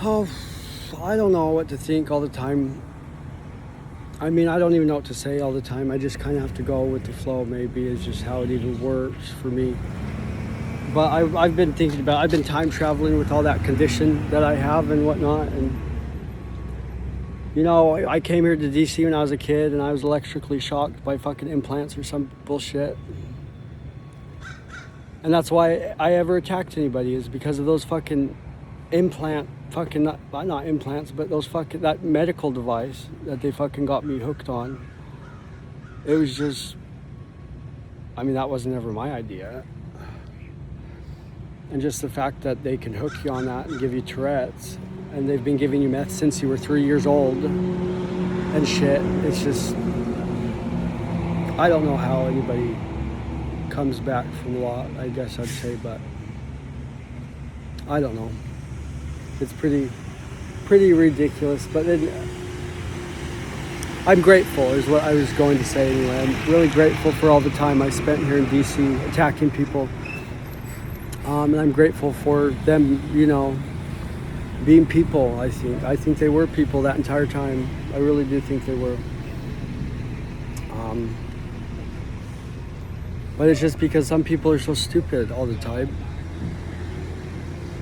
Oh, I don't know what to think all the time. I mean, I don't even know what to say all the time. I just kind of have to go with the flow, maybe, is just how it even works for me. But I've been thinking about, I've been time traveling with all that condition that I have and whatnot. And, you know, I came here to DC when I was a kid and I was electrically shocked by fucking implants or some bullshit. And that's why I ever attacked anybody, is because of those fucking not implants, but those fucking, that medical device that they fucking got me hooked on. It was just, I mean, that wasn't ever my idea. And just the fact that they can hook you on that and give you Tourette's, and they've been giving you meth since you were 3 years old and shit. It's just, I don't know how anybody comes back from a lot, I guess I'd say, but I don't know. It's pretty ridiculous, but then I'm grateful is what I was going to say anyway. I'm really grateful for all the time I spent here in DC attacking people. And I'm grateful for them, you know, being people, I think. I think they were people that entire time. I really do think they were. But it's just because some people are so stupid all the time.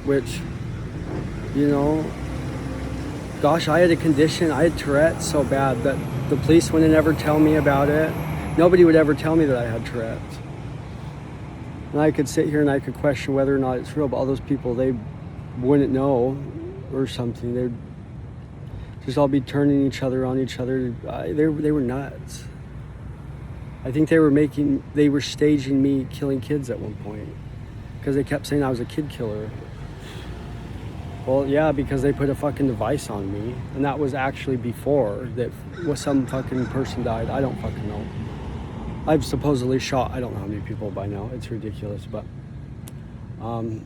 Which, you know, gosh, I had a condition. I had Tourette's so bad that the police wouldn't ever tell me about it. Nobody would ever tell me that I had Tourette's. And I could sit here and I could question whether or not it's real, but all those people, they wouldn't know or something. They'd just all be turning each other on each other. They were nuts. I think they were staging me killing kids at one point because they kept saying I was a kid killer. Well, yeah, because they put a fucking device on me, and that was actually before that some fucking person died. I don't fucking know. I've supposedly shot, I don't know how many people by now. It's ridiculous, but and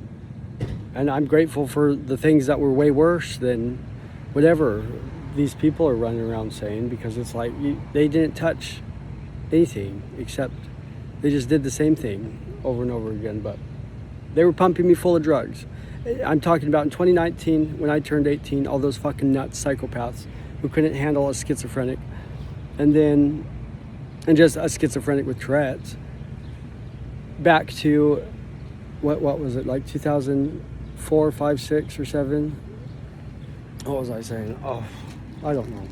I'm grateful for the things that were way worse than whatever these people are running around saying, because it's like they didn't touch anything except they just did the same thing over and over again. But they were pumping me full of drugs. I'm talking about in 2019 when I turned 18, all those fucking nuts psychopaths who couldn't handle a schizophrenic, and just a schizophrenic with Tourette's. Back to what was it, like 2004, 5, 6, or 7? What was I saying? Oh, I don't know.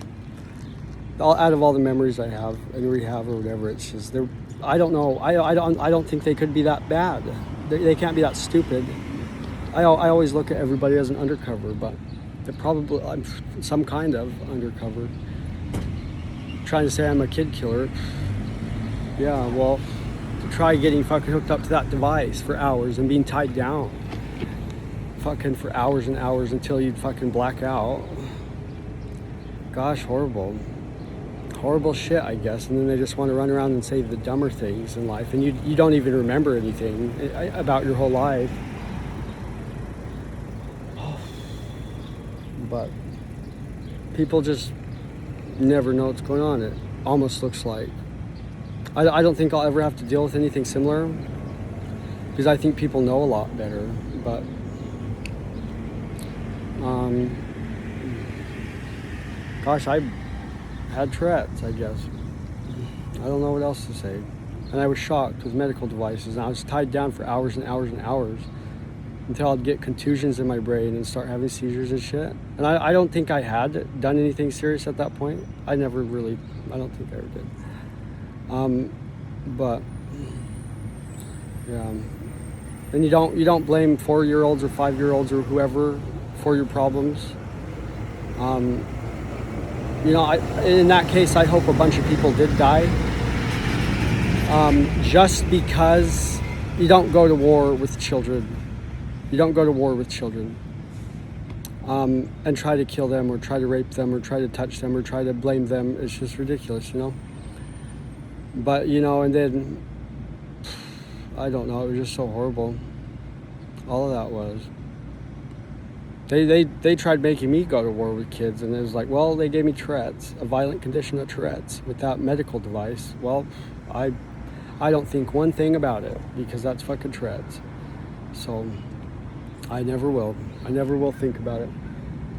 Out of all the memories I have in rehab or whatever, it's just I don't know. I don't think they could be that bad. They can't be that stupid. I always look at everybody as an undercover, but they're probably, I'm some kind of undercover. Trying to say I'm a kid killer. Yeah, well, to try getting fucking hooked up to that device for hours and being tied down fucking for hours and hours until you'd fucking black out. Gosh, horrible shit, I guess. And then they just want to run around and say the dumber things in life, and you don't even remember anything about your whole life. But people just never know what's going on. It almost looks like. I don't think I'll ever have to deal with anything similar, because I think people know a lot better. But gosh, I had Tourette's, I guess. I don't know what else to say. And I was shocked with medical devices, and I was tied down for hours and hours and hours until I'd get contusions in my brain and start having seizures and shit. And I don't think I had done anything serious at that point. I don't think I ever did. But yeah. And you don't blame 4-year-olds or 5-year-olds or whoever for your problems. You know, in that case, I hope a bunch of people did die. Just because you don't go to war with children. You don't go to war with children and try to kill them or try to rape them or try to touch them or try to blame them. It's just ridiculous, you know? But, you know, and then, I don't know, it was just so horrible. All of that was. They tried making me go to war with kids, and it was like, well, they gave me Tourette's, a violent condition of Tourette's with that medical device. Well, I don't think one thing about it, because that's fucking Tourette's. So I never will think about it.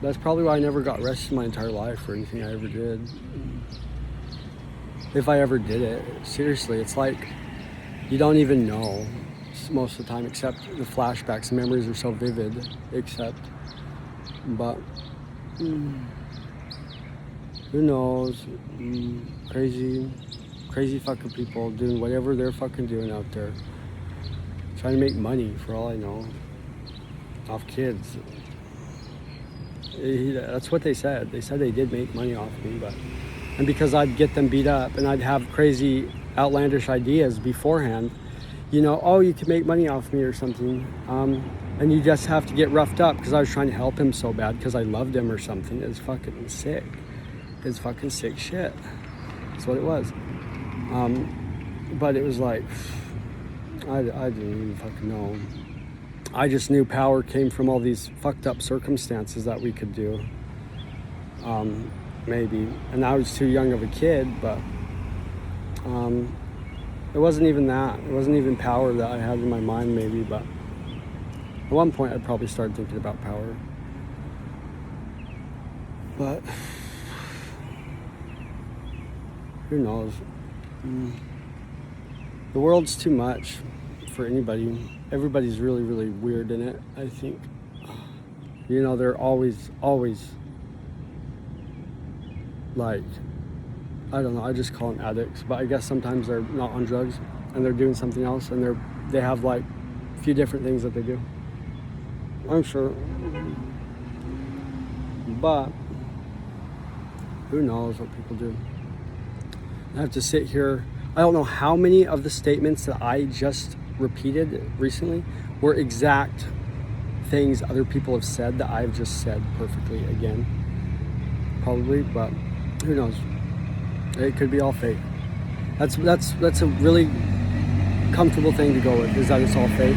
That's probably why I never got arrested my entire life for anything I ever did. If I ever did it, seriously, it's like you don't even know most of the time, except the flashbacks. The memories are so vivid, but who knows? Crazy fucking people doing whatever they're fucking doing out there, trying to make money for all I know off kids. That's what they said. They said they did make money off me, and because I'd get them beat up and I'd have crazy outlandish ideas beforehand, oh, you can make money off me or something, and you just have to get roughed up because I was trying to help him so bad because I loved him or something. It's fucking sick. It's fucking sick shit. That's what it was. But it was like, I didn't even fucking know. I just knew power came from all these fucked up circumstances that we could do. Maybe. And I was too young of a kid, but it wasn't even that. It wasn't even power that I had in my mind, maybe, but at one point I probably started thinking about power. But who knows? The world's too much for anybody. Everybody's really, really weird in it, I think. They're always like, I don't know, I just call them addicts, but I guess sometimes they're not on drugs and they're doing something else, and they have like a few different things that they do, I'm sure. But who knows what people do. I have to sit here. I don't know how many of the statements that I just repeated recently were exact things other people have said that I've just said perfectly again. Probably, but who knows? It could be all fake. That's a really comfortable thing to go with, is that it's all fake.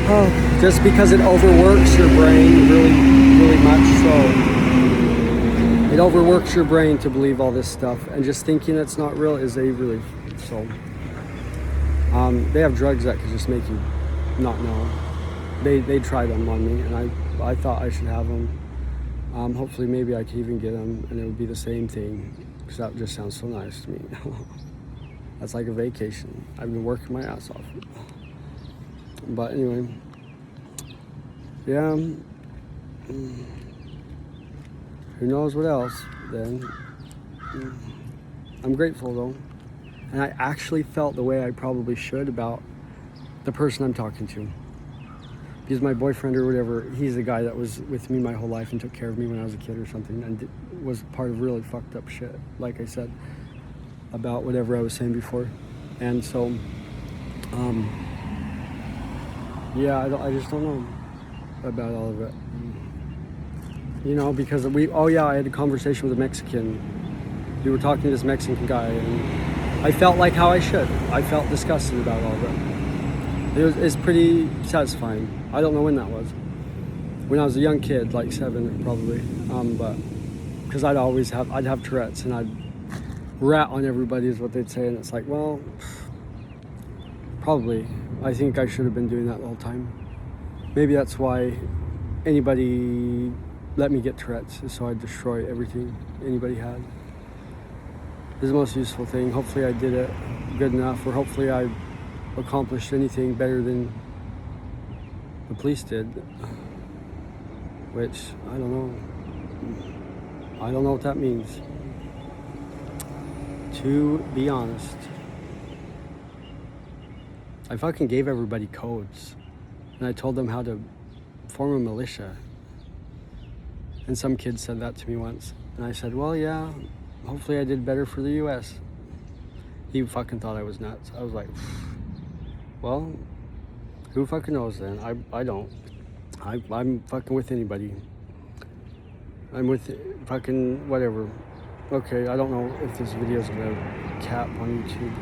Oh, just because it overworks your brain really, really much so. It overworks your brain to believe all this stuff, and just thinking it's not real is a relief. So, they have drugs that could just make you not know. They tried them on me, and I thought I should have them. Hopefully, maybe I could even get them, and it would be the same thing, because that just sounds so nice to me. That's like a vacation. I've been working my ass off. But anyway, yeah. Who knows what else then. I'm grateful though. And I actually felt the way I probably should about the person I'm talking to. Because my boyfriend or whatever, he's the guy that was with me my whole life and took care of me when I was a kid or something, and was part of really fucked up shit, like I said, about whatever I was saying before. And so, yeah, I just don't know about all of it. Because I had a conversation with a Mexican. We were talking to this Mexican guy, and I felt like how I should. I felt disgusted about all of it. It's pretty satisfying. I don't know when that was. When I was a young kid, like 7 probably. But because I'd have Tourette's, and I'd rat on everybody is what they'd say, and it's like, well, probably. I think I should have been doing that the whole time. Maybe that's why anybody let me get Tourette's, so I'd destroy everything anybody had. It's the most useful thing. Hopefully I did it good enough, or hopefully I accomplished anything better than the police did, which I don't know. I don't know what that means, to be honest. I fucking gave everybody codes, and I told them how to form a militia. And some kid said that to me once, and I said, well, yeah, hopefully I did better for the US. He fucking thought I was nuts. I was like, well, who fucking knows then? I don't. I'm fucking with anybody. I'm with fucking whatever. Okay, I don't know if this video is gonna cap on YouTube.